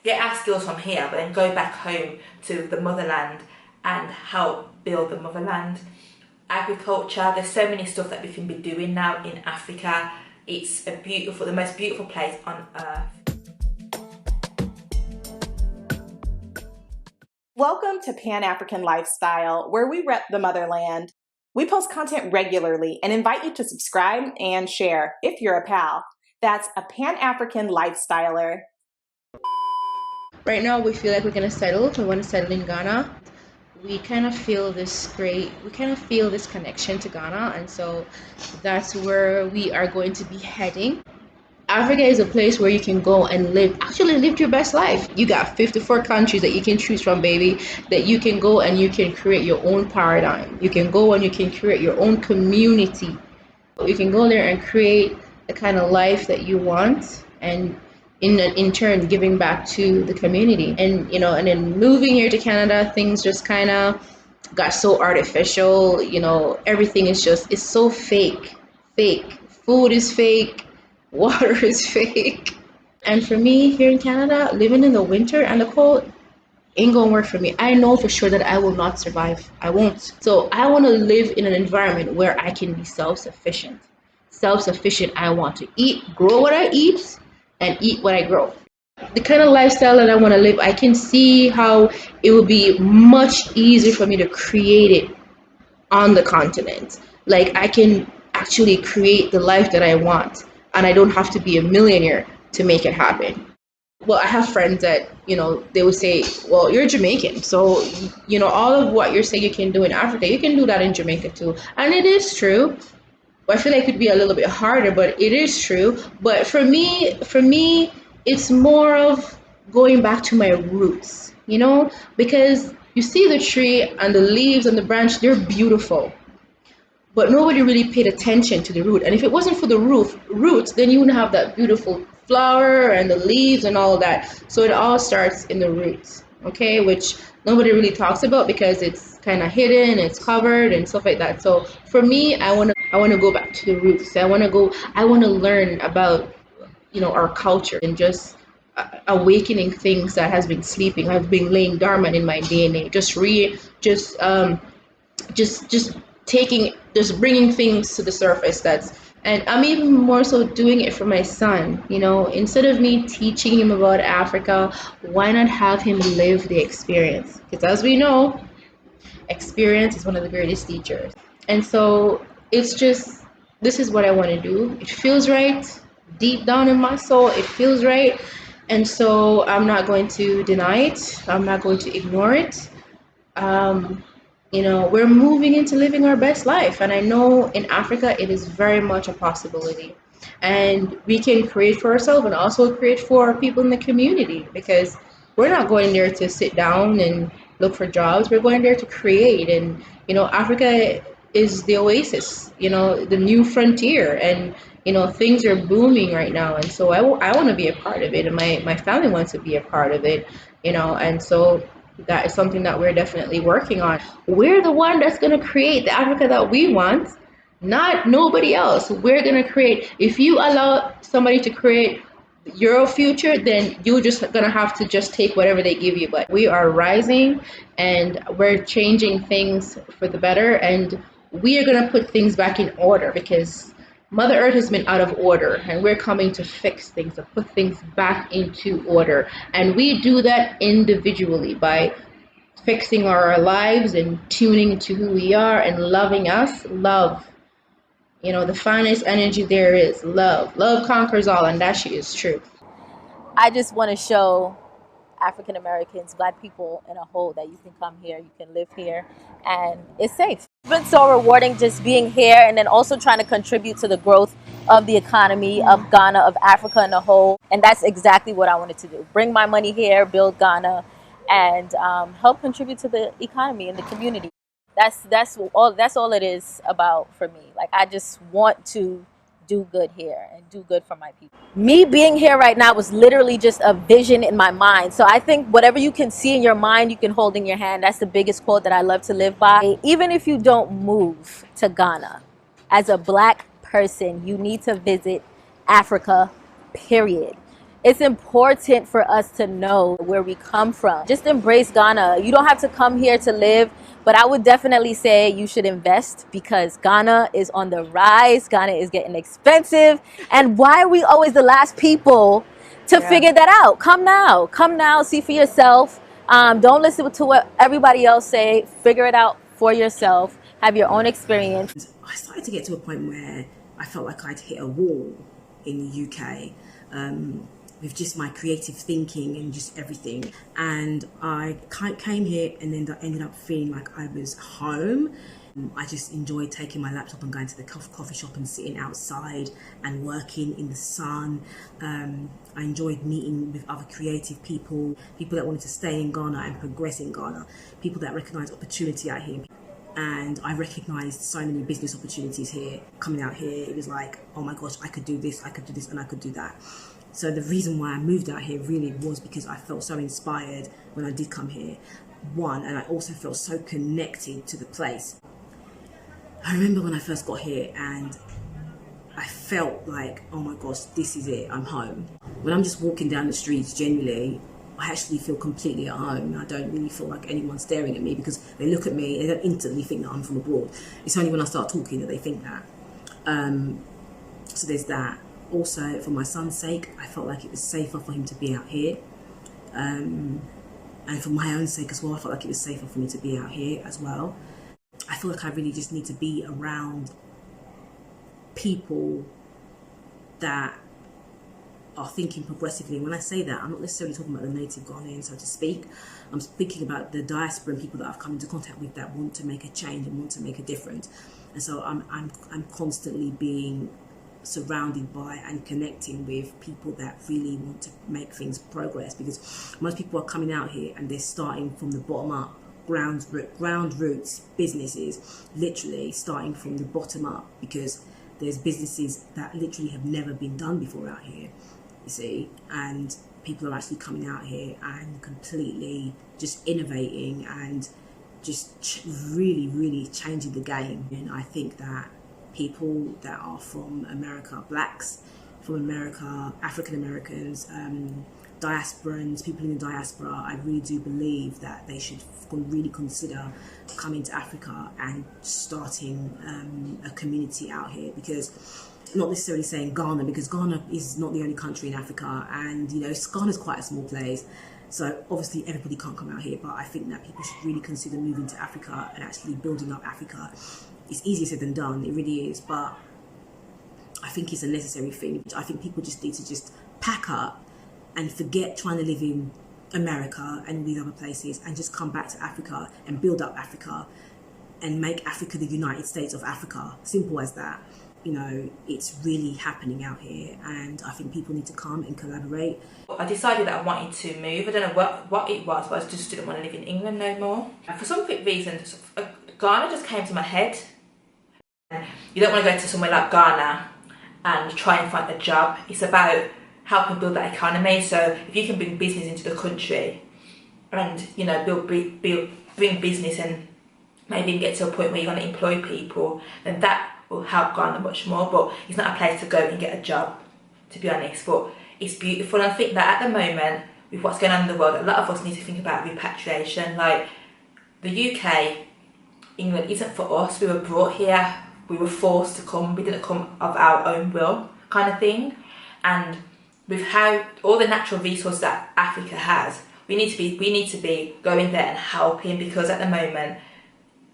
get our skills from here, but then go back home to the motherland and help build the motherland. Agriculture, there's so many stuff that we can be doing now in Africa. It's the most beautiful place on earth. Welcome to Pan-African Lifestyle, where we rep the motherland. We post content regularly and invite you to subscribe and share if you're a pal. That's a Pan-African Lifestyler. Right now, we feel like we're going to settle. We want to settle in Ghana. We kind of feel this connection to Ghana, and so that's where we are going to be heading. Africa is a place where you can go and actually live your best life. You got 54 countries that you can choose from, baby, that you can go and you can create your own paradigm. You can go and you can create your own community. You can go there and create the kind of life that you want, and in turn giving back to the community. And and then moving here to Canada, things just kind of got so artificial. Everything is it's so fake. Food is fake. Water is fake. And for me here in Canada, living in the winter and the cold ain't gonna work for me. I know for sure that I will not survive. I won't. So I want to live in an environment where I can be self-sufficient. I want to eat, grow what I eat, and eat what I grow. The kind of lifestyle that I want to live, I can see how it will be much easier for me to create it on the continent. Like, I can actually create the life that I want, and I don't have to be a millionaire to make it happen. Well, I have friends that, they would say, well, you're Jamaican, so, all of what you're saying you can do in Africa, you can do that in Jamaica too. And it is true. I feel like it could be a little bit harder, but it is true. But for me, it's more of going back to my roots, because you see the tree and the leaves and the branch, they're beautiful. But nobody really paid attention to the root. And if it wasn't for the roots, then you wouldn't have that beautiful flower and the leaves and all that. So it all starts in the roots, okay? Which nobody really talks about because it's kind of hidden, it's covered and stuff like that. So for me, I want to go back to the roots. I want to learn about, our culture and just awakening things that has been sleeping, have been laying dormant in my DNA. Just bringing things to the surface. And I'm even more so doing it for my son. Instead of me teaching him about Africa, why not have him live the experience? Because as we know, experience is one of the greatest teachers. And so it's just, this is what I want to do. It feels right. Deep down in my soul, it feels right. And so I'm not going to deny it. I'm not going to ignore it. We're moving into living our best life. And I know in Africa, it is very much a possibility. And we can create for ourselves and also create for people in the community, because we're not going there to sit down and look for jobs. We're going there to create. And, Africa is the oasis, the new frontier. And, things are booming right now. And so I want to be a part of it. And my family wants to be a part of it, and so that is something that we're definitely working on. We're the one that's going to create the Africa that we want, not nobody else. We're going to create. If you allow somebody to create your future, then you're just going to have to just take whatever they give you. But we are rising and we're changing things for the better, and we are going to put things back in order, because Mother Earth has been out of order, and we're coming to fix things, to put things back into order. And we do that individually by fixing our lives and tuning into who we are and loving us. Love. The finest energy there is, love. Love conquers all, and that shit is true. I just want to show African Americans, Black people in a whole, that you can come here, you can live here, and it's safe. It's been so rewarding just being here, and then also trying to contribute to the growth of the economy of Ghana, of Africa in a whole. And that's exactly what I wanted to do. Bring my money here, build Ghana, and help contribute to the economy and the community. That's all it is about for me. Like, I just want to do good here and do good for my people. Me being here right now was literally just a vision in my mind. So I think whatever you can see in your mind, you can hold in your hand. That's the biggest quote that I love to live by. Even if you don't move to Ghana, as a Black person, you need to visit Africa, period. it's important for us to know where we come from. Just embrace Ghana. You don't have to come here to live, but I would definitely say you should invest, because Ghana is on the rise. Ghana is getting expensive. And why are we always the last people to figure that out? Come now, see for yourself. Don't listen to what everybody else say. Figure it out for yourself. Have your own experience. I started to get to a point where I felt like I'd hit a wall in the UK with just my creative thinking and just everything. And I came here and then ended up feeling like I was home. I just enjoyed taking my laptop and going to the coffee shop and sitting outside and working in the sun. I enjoyed meeting with other creative people that wanted to stay in Ghana and progress in Ghana, people that recognise opportunity out here. And I recognised so many business opportunities here. Coming out here, it was like, oh my gosh, I could do this, and I could do that. So the reason why I moved out here really was because I felt so inspired when I did come here. One, and I also felt so connected to the place. I remember when I first got here and I felt like, oh my gosh, this is it, I'm home. When I'm just walking down the streets, generally, I actually feel completely at home. I don't really feel like anyone's staring at me, because they look at me, they don't instantly think that I'm from abroad. It's only when I start talking that they think that. So there's that. Also, for my son's sake, I felt like it was safer for him to be out here. And for my own sake as well, I felt like it was safer for me to be out here as well. I feel like I really just need to be around people that are thinking progressively. When I say that, I'm not necessarily talking about the native Ghanaians, so to speak. I'm speaking about the diaspora and people that I've come into contact with that want to make a change and want to make a difference. And so I'm constantly being surrounded by and connecting with people that really want to make things progress, because most people are coming out here and they're starting from the bottom up, ground roots businesses, literally starting from the bottom up, because there's businesses that literally have never been done before out here, you see, and people are actually coming out here and completely just innovating and just really changing the game. And I think that people that are from America, blacks from America, African Americans, diasporans, people in the diaspora, I really do believe that they should really consider coming to Africa and starting a community out here. Because, not necessarily saying Ghana, because Ghana is not the only country in Africa, and you know, Ghana's quite a small place, so obviously everybody can't come out here, but I think that people should really consider moving to Africa and actually building up Africa. It's easier said than done, it really is, but I think it's a necessary thing. I think people just need to just pack up and forget trying to live in America and these other places, and just come back to Africa and build up Africa and make Africa the United States of Africa. Simple as that. You know, it's really happening out here, and I think people need to come and collaborate. I decided that I wanted to move. I don't know what it was, but I just didn't want to live in England no more. For some quick reason, Ghana just came to my head. You don't want to go to somewhere like Ghana and try and find a job. It's about helping build that economy. So if you can bring business into the country and, you know, bring business and maybe even get to a point where you're going to employ people, then that will help Ghana much more. But it's not a place to go and get a job, to be honest. But it's beautiful, and I think that at the moment, with what's going on in the world, a lot of us need to think about repatriation. Like, the UK, England isn't for us. We were brought here, we were forced to come, we didn't come of our own will, kind of thing. And with how all the natural resources that Africa has, we need to be going there and helping, because at the moment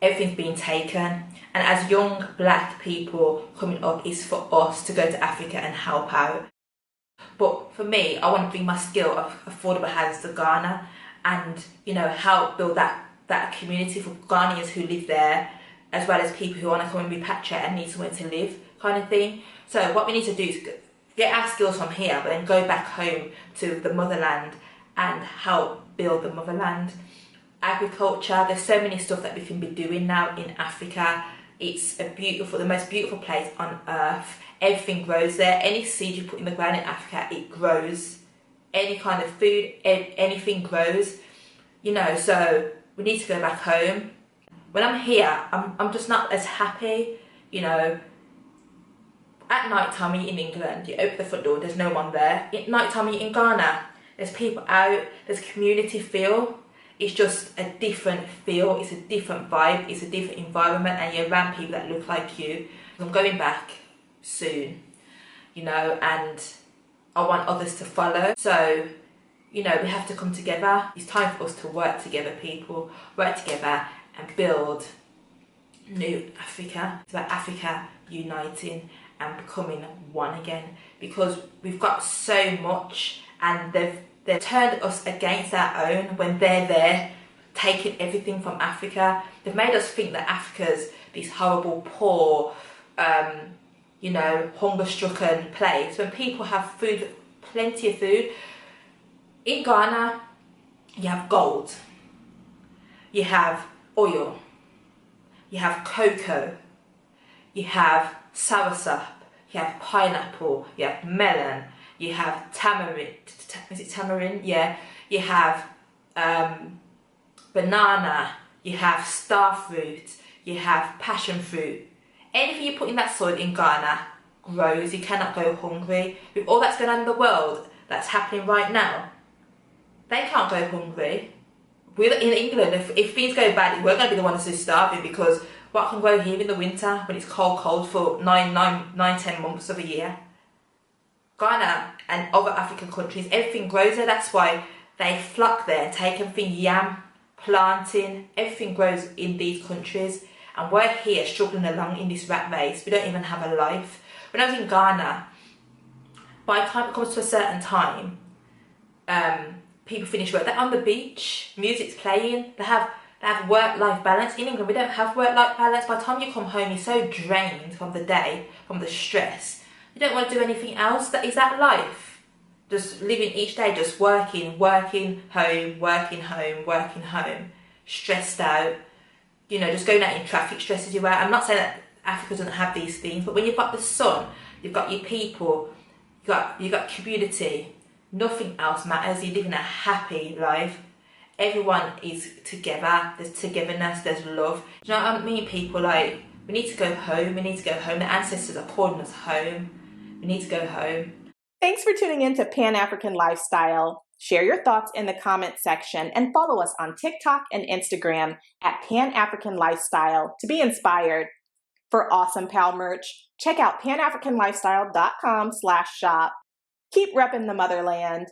everything's being taken. And as young black people coming up, it's for us to go to Africa and help out. But for me, I want to bring my skill of affordable housing to Ghana and, you know, help build that community for Ghanaians who live there, as well as people who want to come and repatriate and need somewhere to live, kind of thing. So what we need to do is get our skills from here, but then go back home to the motherland and help build the motherland. Agriculture, there's so many stuff that we can be doing now in Africa. It's the most beautiful place on earth. Everything grows there. Any seed you put in the ground in Africa, it grows. Any kind of food, anything grows. You know, so we need to go back home. When I'm here, I'm just not as happy, you know. At night time when you're in England, you open the front door, there's no one there. At night time when you're in Ghana, there's people out, there's community feel. It's just a different feel, it's a different vibe, it's a different environment, and you're around people that look like you. I'm going back soon, you know, and I want others to follow. So, you know, we have to come together. It's time for us to work together, people. Work together and build new Africa. It's about Africa uniting and becoming one again, because we've got so much, and they've turned us against our own when they're there taking everything from Africa. They've made us think that Africa's this horrible, poor, you know, hunger-stricken place when people have food, plenty of food. In Ghana, you have gold, you have oil, you have cocoa, you have soursop, you have pineapple, you have melon, you have tamarind, is it tamarind? Yeah. You have banana, you have star fruit, you have passion fruit. Anything you put in that soil in Ghana grows. You cannot go hungry. With all that's going on in the world that's happening right now, they can't go hungry. We're in England, if things go bad, we're going to be the ones who's starving, because what can grow here in the winter when it's cold for 10 months of a year? Ghana and other African countries, everything grows there. That's why they flock there and take everything, yam, planting, everything grows in these countries. And we're here struggling along in this rat race. We don't even have a life. When I was in Ghana, by the time it comes to a certain time, people finish work, they're on the beach, music's playing, they have work-life balance. In England, we don't have work-life balance. By the time you come home, you're so drained from the day, from the stress. You don't want to do anything else. Is that life? Just living each day, just working, home, stressed out. You know, just going out in traffic stresses you out. I'm not saying that Africa doesn't have these things, but when you've got the sun, you've got your people, you've got community, nothing else matters. You're living a happy life. Everyone is together. There's togetherness. There's love. Do you know what I mean? People, like, we need to go home. We need to go home. The ancestors are calling us home. We need to go home. Thanks for tuning in to Pan-African Lifestyle. Share your thoughts in the comment section and follow us on TikTok and Instagram at Pan-African Lifestyle to be inspired. For awesome pal merch, check out panafricanlifestyle.com/shop. Keep repping the motherland.